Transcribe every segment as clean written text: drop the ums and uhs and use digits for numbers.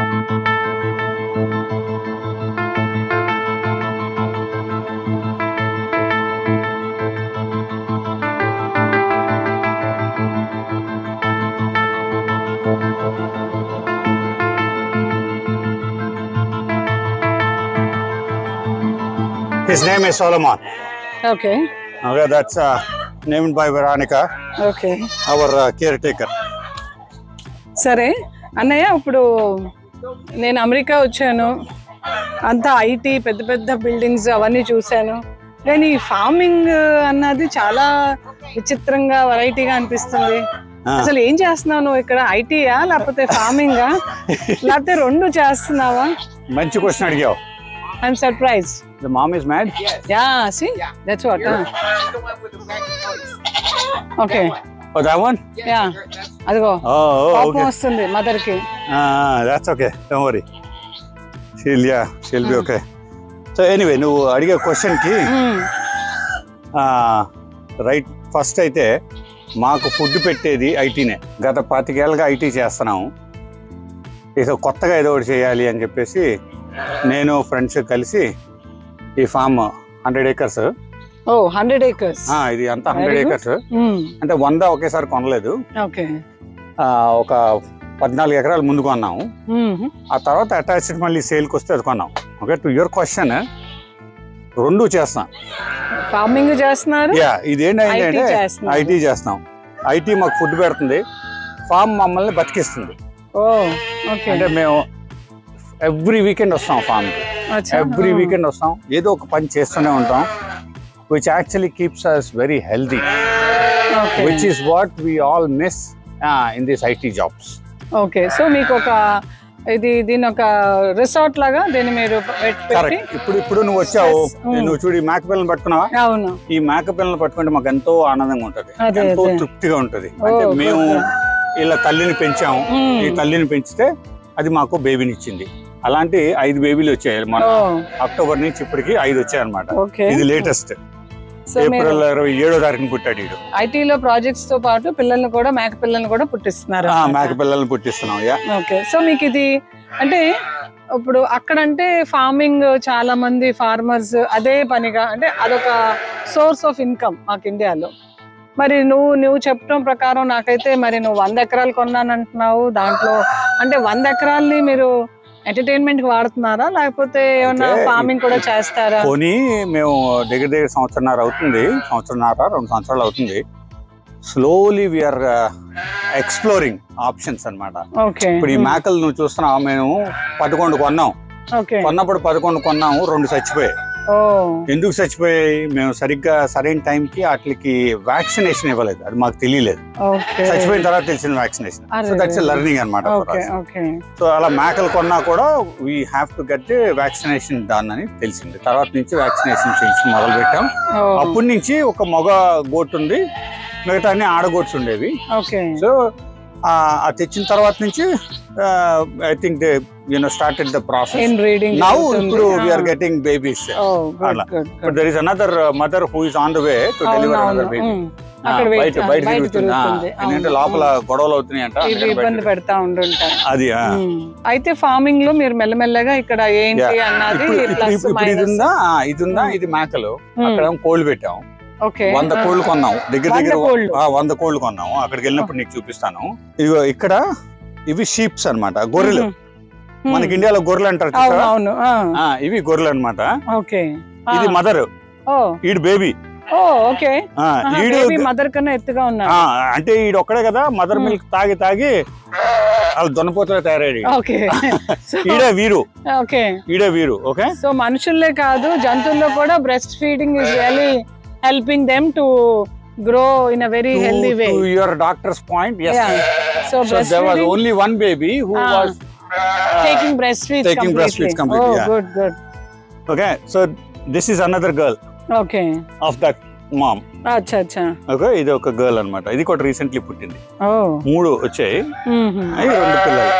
His name is Solomon. Okay. Okay, that's named by Veronica. Okay. Our caretaker. సరే అన్నయ్య, ఇప్పుడు నేను America వచ్చాను, అంతా ఐటీ పెద్ద పెద్ద బిల్డింగ్స్ అవన్నీ చూశాను, కానీ ఫార్మింగ్ అన్నది చాలా విచిత్రంగా వెరైటీగా అనిపిస్తుంది. అసలు ఏం చేస్తున్నావు నువ్వు ఇక్కడ? ఐటీయా లేకపోతే ఫార్మింగా లేకపోతే రెండు చేస్తున్నావా? మంచి క్వశ్చన్ అడిగావు. I'm surprised. The mom is mad? Yeah, see? That's what. Okay. Oh, that one? Yeah. Adigo. Oh, okay. Vastundi mother ki. That's okay. Don't worry. She'll be okay. So anyway, nu adiga question ki right first aithe maaku food pettedi IT ne. Gata 25 ఏళ్ళుగా IT చేస్తున్నాము. ఇక కొత్తగా ఏదో ఒకటి చేయాలి అని చెప్పేసి నేను ఫ్రెండ్స్ కలిసి ఈ ఫామ్ 100 acres. ఓ 100 acres. ఇది అంతా 100 acres. అంటే 100 ఒకేసారి కొనలేదు. ఓకే. ఒక 14 ఎకరాలు ముందు కొన్నాము. ఆ తర్వాత అటాచ్డ్ మళ్ళీ సేల్కి వస్తే అది కొన్నాం. ఓకే, టు యువర్ క్వశ్చన్, రెండు చేస్తాం. ఫార్మింగ్ చేస్తున్నారు? యా, ఇదేంటంటే ఐటీ చేస్తాం. ఐటీ మాకు ఫుడ్ పెడుతుంది, ఫామ్ మమ్మల్ని బతికిస్తుంది. అంటే మేము ఎవ్రీ వీకెండ్ వస్తాం ఫామ్కి. ఎవ్రీ వీకెండ్ వస్తాం, ఏదో ఒక పని చేస్తూనే ఉంటాం, which actually keeps us very healthy, which is what we all miss in this IT jobs. Okay, so మీకు ఒక దీని ఒక రిసార్ట్ లాగా దీన్ని మీరు ఇప్పుడు నువ్వు వచ్చావు, నువ్వు చూడు, ఈ మేక పిల్లలు పట్టుకున్నావా? అవును. ఈ మేక పిల్లలు పట్టుకుంటే మాకు ఎంతో ఆనందంగా ఉంటది, ఎంతో తృప్తిగా ఉంటది. అంటే మేము ఇలా తల్లిని పెంచాము, ఈ తల్లిని పెంచితే అది మాకు బేబీని ఇచ్చింది. అలాంటి 5 బేబీలు వచ్చాయి. మన అక్టోబర్ నుంచి ఇప్పటికి 5 వచ్చాయి అనమాట. ఇది లేటెస్ట్. ఏప్రిల్ 27వ తారీఖున పుట్టాడు వీడు. ఐటీలో ప్రాజెక్ట్స్ తో పాటు పిల్లల్ని కూడా, మేక పిల్లల్ని కూడా పుట్టిస్తున్నారు. మేక పిల్లల్ని పుట్టిస్తున్నాం. ఓకే, సో మీకు ఇది అంటే ఇప్పుడు అక్కడంటే ఫార్మింగ్ చాలా మంది ఫార్మర్స్ అదే పనిగా, అంటే అదొక సోర్స్ ఆఫ్ ఇన్కమ్ మాకు ఇండియాలో. మరి నువ్వు చెప్పడం ప్రకారం నాకైతే మరి నువ్వు 100 ఎకరాలు కొన్నానంటున్నావు. దాంట్లో అంటే 100 ఎకరాల్ని మీరు ఎంటర్టైన్మెంట్ కి వాడుతున్నారా లేకపోతే ఏమన్నా ఫార్మింగ్ కూడా చేస్తారా? కొని మేము దగ్గర సంవత్సరాలు అవుతుంది, 2 సంవత్సరాలు అవుతుంది. స్లోలీ వీఆర్ ఎక్స్ప్లోరింగ్ ఆప్షన్స్ అన్నమాట. ఇప్పుడు ఈ మేకలు నువ్వు చూస్తున్నావు, మేము 11 కొన్నాం. కొన్నప్పుడు 11 కొన్నాము, 2 చచ్చిపోయాయి. ఎందుకు చచ్చిపోయాయి? మేము సరిగ్గా సరైన టైంకి వాటికి వ్యాక్సినేషన్ ఇవ్వలేదు, అది మాకు తెలియలేదు. చచ్చిపోయిన తర్వాత తెలిసిన వ్యాక్సినేషన్. సో దట్స్ లెర్నింగ్ అనమాట. సో అలా మేకలు కొన్నా కూడా we have to get the vaccination done అని తెలిసింది. తర్వాత నుంచి వ్యాక్సినేషన్ చేయించి మొదలు పెట్టాం. అప్పటి నుంచి ఒక మగ గోట్ ఉంది, మిగతా అన్ని ఆడగోట్స్ ఉండేవి. సో ఆ తెచ్చిన తర్వాత నుంచి I think they started the process. In breeding. Now we are getting babies. But there is another mother who is on the way to deliver another baby. బయట తిరుగుతుంది. ఎందుకంటే లోపల గొడవలు అవుతున్నాయి అంట, ఇబ్బంది పెడతా ఉంటుంటారు. అది అయితే ఫార్మింగ్ లో మీరు మెల్లమెల్లగా ఇక్కడ ఏంటి అన్నది ఇది ఉందా, ఇది మేకలు. అక్కడ కోళ్ళు పెట్టాము. 100 కోళ్ళు కొన్నాము. దగ్గర 100 కోళ్ళు కొన్నాము. అక్కడికి వెళ్ళినప్పుడు నీకు చూపిస్తాను. ఇదిగో ఇక్కడ ఇవి షీప్స్ అన్నమాట, గొర్రెలు. మనకి ఇండియాలో గొర్రెలు అంటారు, ఇవి గొర్రెలు అన్నమాట. ఇది మదర్, ఈడు బేబీ. మదర్ కన్నా ఎత్తుగా ఉన్నా అంటే ఈడు ఒక్కడే కదా మదర్ మిల్క్ తాగి వాళ్ళు దొన్నపోతలో తయారయ్యాడు. ఈడే వీరు. ఓకే, సో మనుషుల్లే కాదు జంతువుల్లో కూడా breast feeding is really helping them to grow in a very healthy way. To your doctor's point, yes. So there was only one baby who was taking breastfeeds completely. Oh, good. Okay, so this is another girl. Okay. Of that mom. Acha. Okay, ఇది ఒక girl అన్నమాట. ఇది కూడా recently పుట్టింది. 3 వచ్చాయి, అవి 2 పిల్లలు.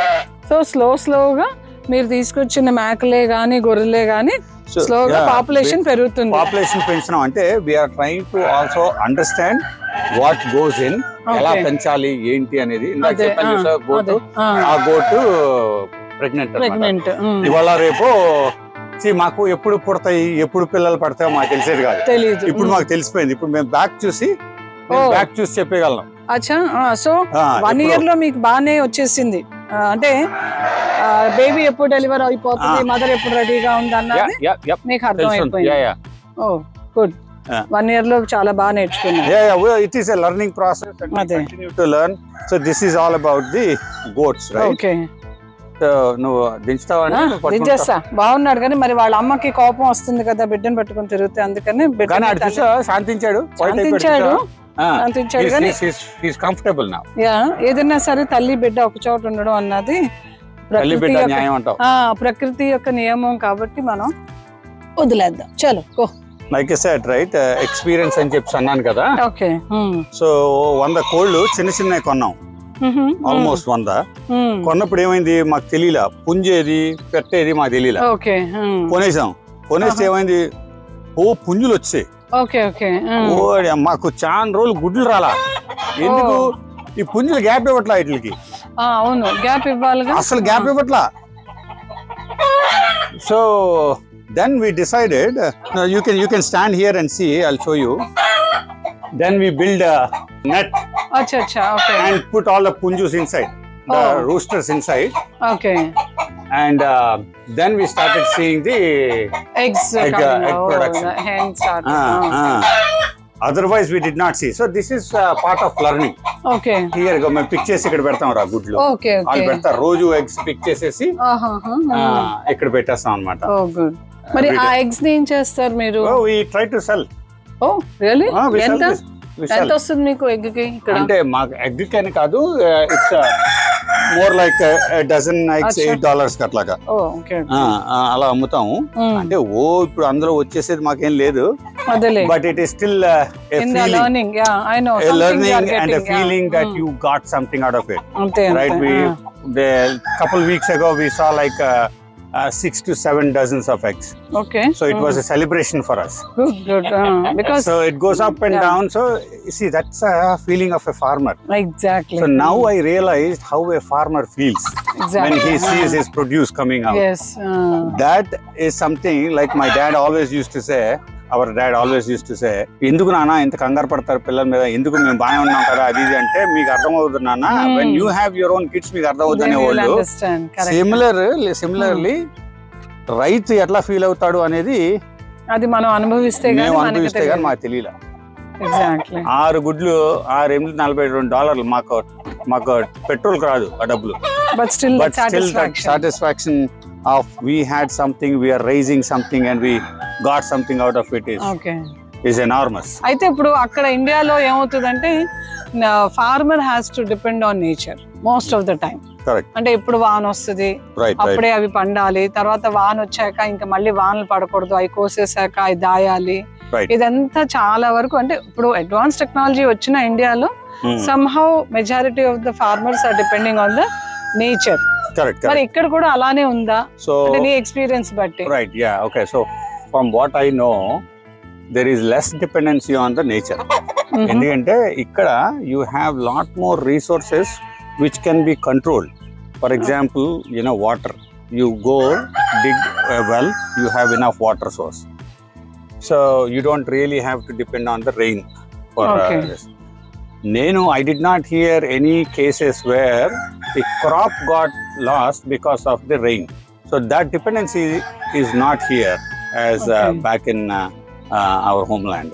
So స్లోగా మీరు తీసుకొచ్చిన మేకలే గానీ గొర్రెలే గానీ స్లోగా పాపులేషన్ పెరుగుతుంది. పాపులేషన్ పెంచడం అంటే we're trying to also understand what goes in, ఎలా పెంచాలి ఏంటి అనేది. ఇందాక చెప్పాను గోటు, ఆ గోటు ప్రెగ్నెంట్. ఇవాళ రేపు మాకు ఎప్పుడు పుడతాయి, ఎప్పుడు పిల్లలు పడతాయో మాకు తెలిసేది కాదు. తెలియదు. ఇప్పుడు మాకు తెలిసిపోయింది. ఇప్పుడు మేము బ్యాక్ చూసి చెప్పగలం. అచ్చా. సో 1 year లో మీకు బాగానే వచ్చేసింది. అంటే బేబీ ఎప్పుడు డెలివర్ అయిపోతుంది, మదర్ ఎప్పుడు రెడీగా ఉంది అన్నది మీకు అర్థమైపోయింది. ఓ గుడ్. 1 year లో చాలా బాగా నేర్చుకున్నాను. It is a learning process and we continue to learn. So this is all about the goats, right? Okay. So నువ్వు దించేస్తా. బాగున్నాడు కానీ మరి వాళ్ళ అమ్మకి కోపం వస్తుంది కదా బిడ్డను పట్టుకుని తిరిగితే, అందుకని శాంతించాడు. ఏదైనా సరే తల్లి బిడ్డ ఒక చోట ఉండడం అన్నది ప్రకృతి యొక్క నియమం కాబట్టి మనం వదిలేద్దాం. చలో go. Like I said right, experience అని చెప్పి అన్నాను కదా. ఓకే. సో 100 కోళ్ళు చిన్న కొన్నాం, ఆల్మోస్ట్ 100. కొన్నప్పుడు ఏమైంది మాకు తెలియలా, పుంజేది పెట్టేది మాకు తెలియలా. కొనేసాం. ఏమైంది, పుంజులు వచ్చాయి. మాకు చాలా రోజులు గుడ్లు రాలా. ఎందుకు? ఈ పుంజులు గ్యాప్ ఇవ్వట్లా వీటికి. అవును, గ్యాప్ ఇవ్వాలి, అసలు గ్యాప్ ఇవ్వట్లా. So then we decided, you can stand here and see, I'll show you. Then we build a net. Acha. Okay. And put all the punjus inside, the roosters inside. Okay. And then we started seeing the egg production. The hen started. Otherwise we did not see. So this is part of learning. Okay. Here go my pictures ikkada pedtam ra gudlu. Okay. All pedta roju eggs pick chesesi ikkada pettasam annamata. Oh good. మరి ఆ eggs ని ఏం చేస్తారు మీరు? We try to sell. Oh really? ఎంత వస్తుంది మీకు egg కి ఇక్కడ? అంటే మాకు ఎగ్ కని కాదు, it's more like a dozen eggs $8 అట్లాగా. అలా అమ్ముతాము. అంటే ఇప్పుడు అందులో వచ్చేసేది మాకేం లేదు, but it is still learning and a feeling that you got something out of it. Right? The couple weeks ago we saw like 6 to 7 dozens of eggs. Okay. So it was a celebration for us. Good. Because so it goes up and down. So you see, that's a feeling of a farmer. Exactly. So now I realized how a farmer feels when he sees his produce coming out. Yes. That is something like my dad always used to say. Our dad always used to say, ఎందుకు నాన్న ఇంత కంగారు పడతారు పిల్లల మీద, ఎందుకు మేము బాగా ఉన్నాం కదా అది ఇది అంటే, మీకు అర్థమవుతుంది నాన్న, when you have your own kids మీకు అర్థమవుతుంది అనేవాళ్ళు. సిమిలర్లీ రైతు ఎట్లా ఫీల్ అవుతాడు అనేది అది మనం అనుభవిస్తే కానీ మాకు తెలియలే. 6 గుడ్లు 6 ఎనిమిది $42. మాకు పెట్రోల్ రాదు ఆ డబ్బులు. But still that satisfaction of we had something, we are raising something and we got something out of it is enormous. అయితే ఇప్పుడు అక్కడ ఇండియాలో ఏమవుతుందంటే farmer has to depend on nature most of the time. అంటే ఇప్పుడు వాన వస్తుంది, అప్పుడే అవి పండాలి, తర్వాత వాన వచ్చాక ఇంకా మళ్ళీ వానలు పడకూడదు, అవి కోసేసాక అవి దాయాలి. ఇదంతా చాలా వరకు అంటే ఇప్పుడు అడ్వాన్స్ టెక్నాలజీ వచ్చిన ఇండియాలో somehow majority of the farmers are depending on the nature. Correct. మరి ఇక్కడ కూడా అలానే ఉందా? So అంటే నీ ఎక్స్పీరియన్స్ బట్టి. Right, yeah, okay. So from what I know, there is less dependency on the nature. ఎందుకంటే ఇక్కడ you have lot more resources which can be controlled. For example, water. You go dig a well, you have enough water source. So you don't really have to depend on the rain for this. I did not hear any cases where the crop got lost because of the rain. So that dependency is not here as back in our homeland,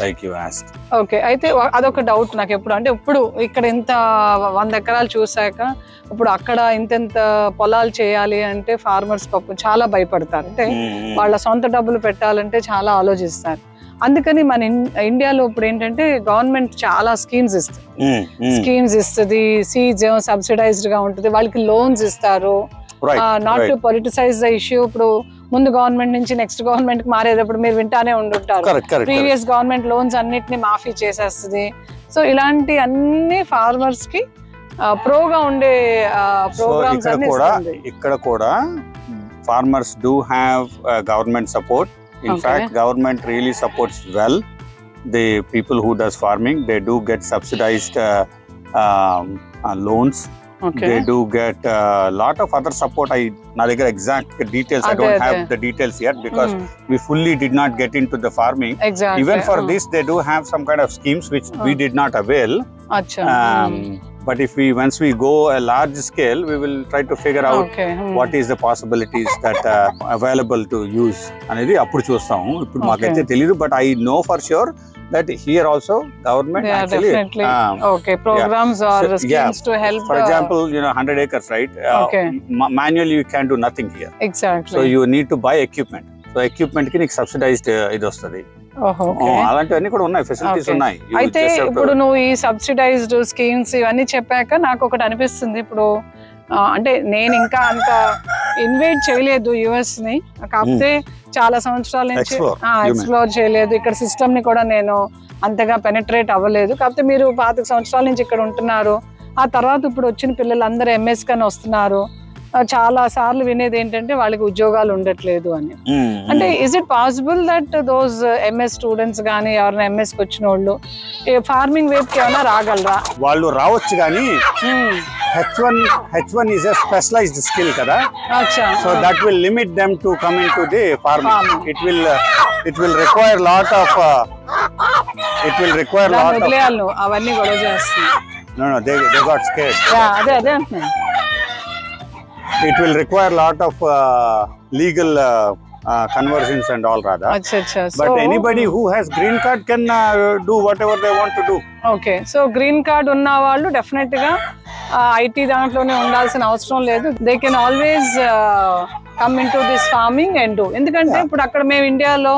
like you asked. Okay, అయితే అదొక doubt నాకు ఎప్పుడు అంటే, ఇప్పుడు ఇక్కడ ఇంత 100 ఎకరాలు చూసాక ఇప్పుడు అక్కడ ఇంత పొలాలు చేయాలి అంటే ఫార్మర్స్ పాపం చాలా భయపడతారు. అంటే వాళ్ళ సొంత డబ్బులు పెట్టాలంటే చాలా ఆలోచిస్తారు. అందుకని మన ఇండియాలో ఇప్పుడు ఏంటంటే గవర్నమెంట్ చాలా స్కీమ్స్ ఇస్తుంది, సీడ్స్ సబ్సిడైజ్డ్ గా ఉంటుంది, వాళ్ళకి లోన్స్ ఇస్తారు. Not to politicize the issue. ఇప్పుడు ముందు గవర్నమెంట్ నుంచి నెక్స్ట్ గవర్నమెంట్ కి మారేటప్పుడు మీరు వింటానే ఉండుంటారు, ప్రీవియస్ గవర్నమెంట్ లోన్స్ అన్నిటిని మాఫీ చేసేస్తుంది. సో ఇలాంటి అన్ని ఫార్మర్స్ కి ప్రోగా ఉండే ప్రోగ్రామ్స్ అన్ని ఇక్కడ కూడా farmers do have government support. In fact, government really supports well the people who does farming. They do get subsidized loans Okay. They do get a lot of other support. Na దగ్గర exact details. I don't have the details yet because we fully did not get into the farming. Exactly. Even for this, they do have some kind of schemes which we did not avail. Acha. But if once we go a large scale, we will try to figure out what is the possibilities that are available to use. అనేది అప్పుడు చూస్తాము. ఇప్పుడు మాకైతే తెలియదు, but I know for sure that here also government actually programs or schemes to help. For example, 100 acres, right? Manually you can do nothing here. Exactly. So you need to buy equipment. So equipment కి నీకు subsidised ఇది వస్తుంది. అలాంటివన్నీ కూడా ఉన్నాయి, facilities ఉన్నాయి. అయితే ఇప్పుడు నువ్వు ఈ సబ్సిడైజ్డ్ స్కీమ్స్ ఇవన్నీ చెప్పాక నాకు ఒకటి అనిపిస్తుంది. ఇప్పుడు అంటే నేను ఇంకా అంత ఇన్వైట్ చేయలేదు యుఎస్ ని, కాకపోతే చాలా సంవత్సరాల నుంచి ఎక్స్ప్లోర్ చేయలేదు. ఇక్కడ సిస్టమ్ ని కూడా నేను అంతగా పెనిట్రేట్ అవ్వలేదు. కాకపోతే మీరు 25 సంవత్సరాల నుంచి ఇక్కడ ఉంటున్నారు. ఆ తర్వాత ఇప్పుడు వచ్చిన పిల్లలందరూ ఎంఎస్ కని వస్తున్నారు. చాలా సార్లు వినేది ఏంటంటే వాళ్ళకి ఉద్యోగాలు ఉండట్లేదు అని. అంటే is it possible that those MS students కానీ ఎవరైనా ఎంఎస్ కి వచ్చిన వాళ్ళు ఫార్మింగ్ వైపుకి ఏమైనా రాగలరా? వాళ్ళు రావచ్చు, కానీ H1 is a specialized skill kada. So that will limit them to come into the farming. It will require lot of అవన్నీ గొడవ చేస్తున్నా. No, they got scared. అదే అంటున్నాను. It will require lot of legal conversions and all rather. But anybody who has green card can do whatever they want to do. Okay, so green card ఉన్న వాళ్ళు definite గా IT దాంట్లోనే ఉండాల్సిన అవసరం లేదు. They can always come in to this farming and do. ఎందుకంటే ఇప్పుడు అక్కడ మేము ఇండియాలో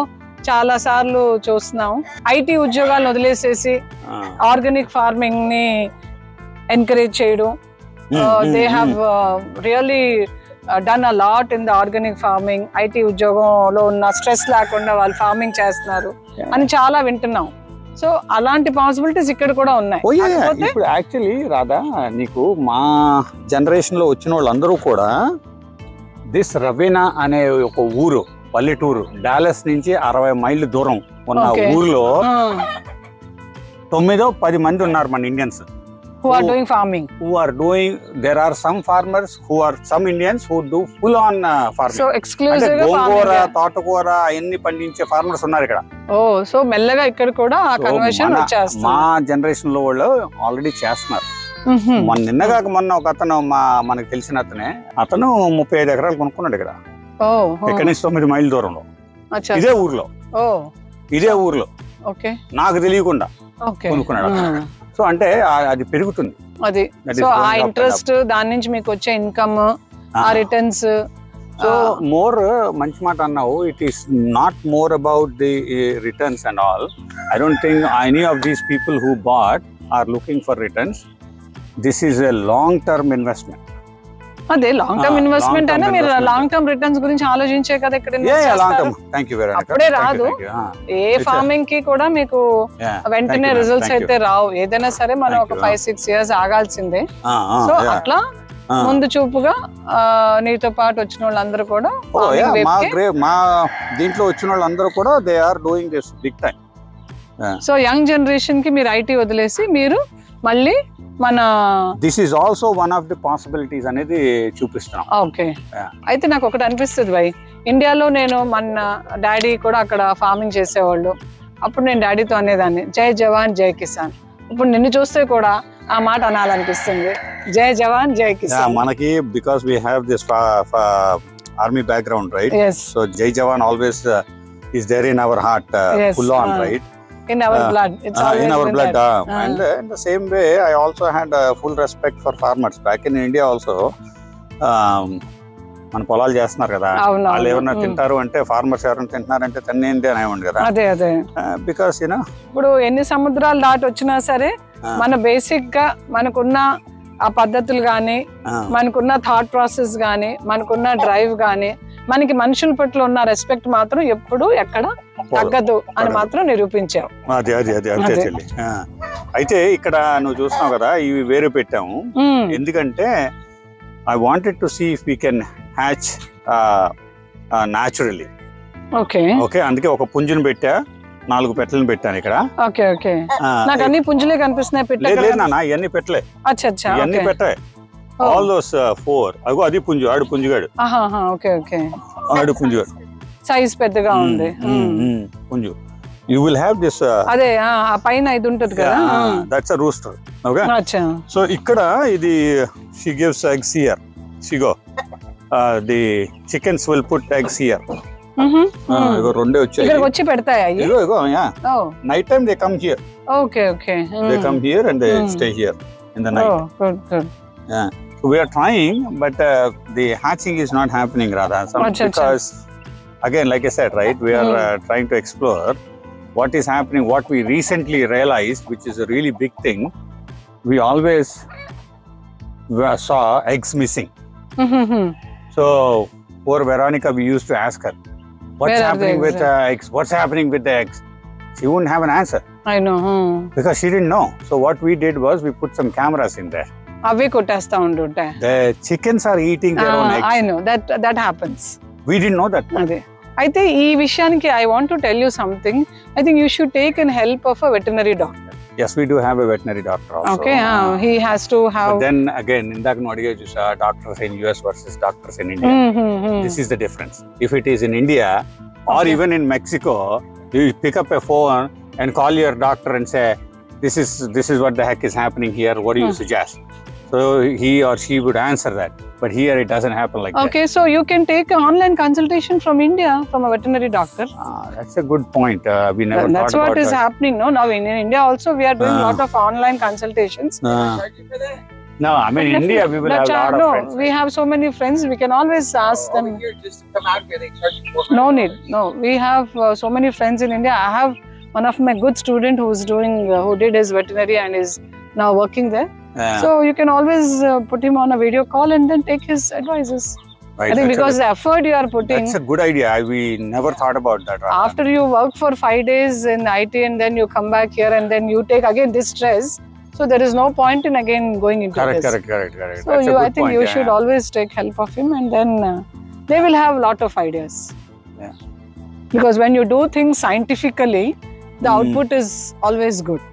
చాలా సార్లు చూస్తున్నాం, ఐటీ ఉద్యోగాలను వదిలేసేసి ఆర్గానిక్ ఫార్మింగ్ ని ఎంకరేజ్ చేయడం. They have really done a lot in the organic farming. IT ఉద్యోగంలో ఉన్న స్ట్రెస్ లేకుండా వాళ్ళు ఫార్మింగ్ చేస్తున్నారు అని చాలా వింటున్నాం. సో అలాంటి పాసిబిలిటీస్ ఇక్కడ కూడా ఉన్నాయి. ఇప్పుడు యాక్చువల్లీ రాధా, నీకు మా జనరేషన్ లో వచ్చిన వాళ్ళందరూ కూడా దిస్ రవీనా అనే ఒక ఊరు, పల్లెటూరు, డాలస్ నుంచి 60 మైళ్ళు దూరం ఉన్న ఊర్లో 9-10 మంది ఉన్నారు మన Indians who are doing farming. There are some farmers some Indians who do full on farming. So exclusive గోంగూర, తోటకూర అన్ని పండించే ఫార్మర్స్ ఉన్నారు ఇక్కడ. సో మెల్లగా ఇక్కడ కూడా కన్వర్షన్ వచ్చేస్తుంది. మా జనరేషన్ లో వాళ్ళు ఆల్రెడీ చేస్తున్నారు. నిన్నగాక మొన్న ఒక అతను మనకు తెలిసిన అతను 35 ఎకరాలు కొనుక్కున్నాడు ఇక్కడ. ఇక్కడ నుంచి 9 మైళ్ళ దూరంలో ఇదే ఊర్లో నాకు తెలియకుండా కొనుక్కున్నాడు. సో అంటే అది పెరుగుతుంది. అది సో ఆ ఇంట్రెస్ట్, దాని నుంచి మీకు వచ్చే ఇన్కమ్, ఆ రిటర్న్స్. సో మోర్ మంచి మాట అన్నావు. It is not more about the returns and all. I don't think any of these people who bought are looking for returns. This is a long term investment. అదే long term investment అయినా మీరు long term returns గురించి ఆలోచించే కదా ఇక్కడ అప్పుడే రాదు. A farming కి కూడా మీకు వెంటనే రిజల్ట్స్ అయితే రావు. ఏదైనా సరే మనం ఒక 5-6 years ఆగాల్సిందే. సో అట్లా ముందు చూపుగా నీతో పాటు వచ్చిన వాళ్ళందరూ కూడా మా దీంట్లో వచ్చిన వాళ్ళందరూ కూడా they are doing this big time. So young generation కి మీరు ఐటీ వదిలేసి మీరు మళ్ళీ మన this is also one of the possibilities అనేది చూపిస్తున్నాం. ఓకే, అయితే నాకు ఒకటి అనిపిస్తుంది భయ్, ఇండియాలో నేను మన డాడీ కూడా అక్కడ ఫార్మింగ్ చేసేవాళ్ళు. అప్పుడు నేను డాడీతో అనేదాన్ని జై జవాన్ జై కిసాన్. ఇప్పుడు నిన్ను చూస్తే కూడా ఆ మాట అనాలనిపిస్తుంది, జై జవాన్ జై కిసాన్. మనకి because we have this army background, right? So జై జవాన్ always is there in our heart, full on, right? In our blood, it's always in our blood. And in the same way, I also had full respect for farmers back in India also. మన పొలాలు చేస్తున్నారు కదా, వాళ్ళు ఎవరైనా తింటారు అంటే farmers ఎవరైనా తింటున్నారంటే తన్నేంటి అనేవాడు కదా. అదే బికాస్ ఇప్పుడు ఎన్ని సముద్రాలు దాటి వచ్చినా సరే మన బేసిక్ గా మనకున్న ఆ పద్ధతులు గానీ, మనకున్న థాట్ ప్రాసెస్ గానీ, మనకున్న డ్రైవ్ గానీ, మనకి మనుషుల పట్ల ఉన్న రెస్పెక్ట్ మాత్రం ఎప్పుడు ఎక్కడ తగ్గదు అని మాత్రం నిరూపించావు. అదే చెల్లి. అయితే ఇక్కడ నువ్వు చూస్తున్నావు కదా, ఇవి వేరే పెట్టాము ఎందుకంటే I wanted to see if we can hatch naturally. Okay, అందుకే ఒక పుంజుని పెట్టా, 4 పెట్టలను పెట్టాను ఇక్కడ. నాకు అన్ని పుంజులే కనిపిస్తున్నాయి. లేదు నాన్న, ఇవన్నీ పెట్టలే, ఇవన్నీ పెట్టే. All those 4. Ago adi punju, adu punjugadu. Okay, okay. Adu punjugadu. Size పెద్దగా ఉంది. Punju. You will have this. అదే ఆ పైన ఇది ఉంటది కదా. That's a rooster. Okay. అచ్చా. So ikkada idi she gives eggs here. She go. The chickens will put eggs here. Igo ronde వచ్చాయి. ఇక్కడికి వచ్చి పెడతాయా అయ్యి? ఇగో night time they come here. Okay, okay. They come here and they stay here in the night. Good, good. Yeah. So we are trying, but the hatching is not happening, Radha. Because again, like I said, right, we are trying to explore what is happening. What we recently realized, which is a really big thing, we always saw eggs missing. So poor Veronica, we used to ask her, what's happening with the eggs? What's happening with the eggs? She wouldn't have an answer. I know. Because she didn't know. So what we did was we put some cameras in there. అవే కొట్టేస్తా ఉంటుంటే. The chickens are eating their own eggs. I know that happens. We didn't know that. అదే. అయితే ఈ విషయానికి I want to tell you something. I think you should take in help of a veterinary doctor. Yes, we do have a veterinary doctor also. Okay, he has to have. But then again, indaka nodiga chusa doctors in US versus doctors in India. This is the difference. If it is in India or even in Mexico, you pick up a phone and call your doctor and say, this is what the heck is happening here. What do you suggest? So he or she would answer that. But here it doesn't happen like that. Okay, so you can take an online consultation from India, from a veterinary doctor. That's a good point. We never thought about that. That's what is happening. No, now in India also we are doing a lot of online consultations. No, I mean in India we will have a lot of friends. We have so many friends. We can always ask them. Just come out here, they charge you No need. No, we have so many friends in India. I have one of my good student who did his veterinary and is now working there. So you can always put him on a video call and then take his advices. Right, I think because the effort you are putting. That's a good idea. We never thought about that. Radha. After you work for 5 days in IT and then you come back here and then you take again this stress. So there is no point in again going into this. Correct. So I think you should always take help of him and then they will have a lot of ideas. Yeah. Because when you do things scientifically, the output is always good.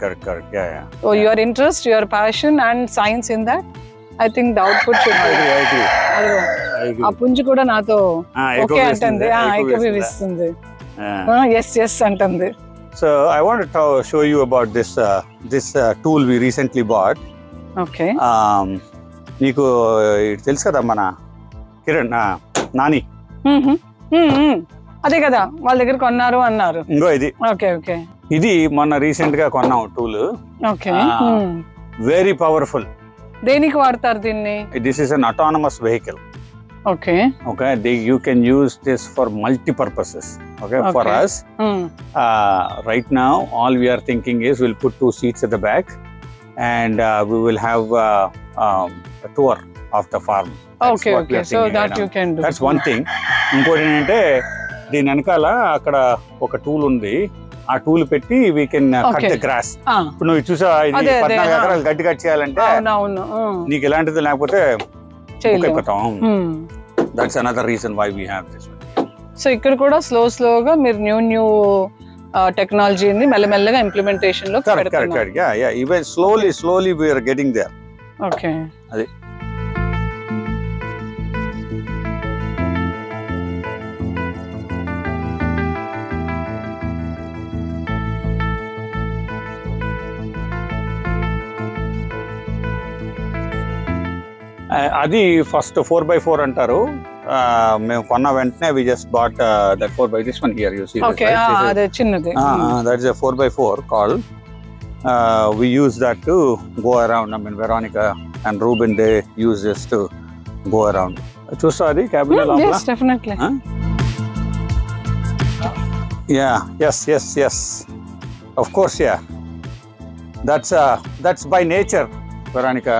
Correct. Yeah. So your interest, your passion and science in that, I think the output should be. I agree. ఆ పుంజు కూడా నాతో okay అంటుంది, ఏకీభవిస్తుంది. Yes అంటుంది. So I want to show you about this tool we recently bought. Okay. నీకు తెలుసు కదా మన కిరణ్ నాని. అదే కదా వాళ్ళ దగ్గర కొన్నారు అన్నారు. ఇంకో ఇది. ఓకే. ఇది మొన్న రీసెంట్ గా కొన్నాం టూల్. ఓకే. Very powerful. దేనికి వాడతారు దీన్ని? This is an autonomous vehicle. Okay. You can use this for multi purposes. Okay. For us, right now, all we are thinking is we'll put 2 seats at the back, and we will have a tour of the farm. Okay. So that you can do. That's one thing. ఇంకోటి ఏంటంటే దీని వెనకాల అక్కడ ఒక tool ఉంది. ఆ tool పెట్టి we can cut the grass. ఇప్పుడు నువ్వు చూసా 14 ఎకరాలు గడ్డి కట్ చేయాలంటే నీకు ఎలాంటిది లేకపోతే అయిపోతాం. That's another reason why we have this. So ఇక్కడ కూడా స్లోగా మీరు న్యూ టెక్నాలజీని మెల్లమెల్లగా ఇంప్లిమెంటేషన్ లో correct. Yeah even slowly we are getting there. Okay. అది అది ఫస్ట్ 4x4 అంటారు. మేము కొన్న వెంటనే we just bought that 4x this one here, you see. Okay, అదే చిన్నది. That's a 4x4 called. We use that to go around. I mean Veronica and Ruben, they use this to go around. చూస్తా అది cabin లోపల. Yes, definitely. Yes. Of course, yeah. That's by nature, Veronica.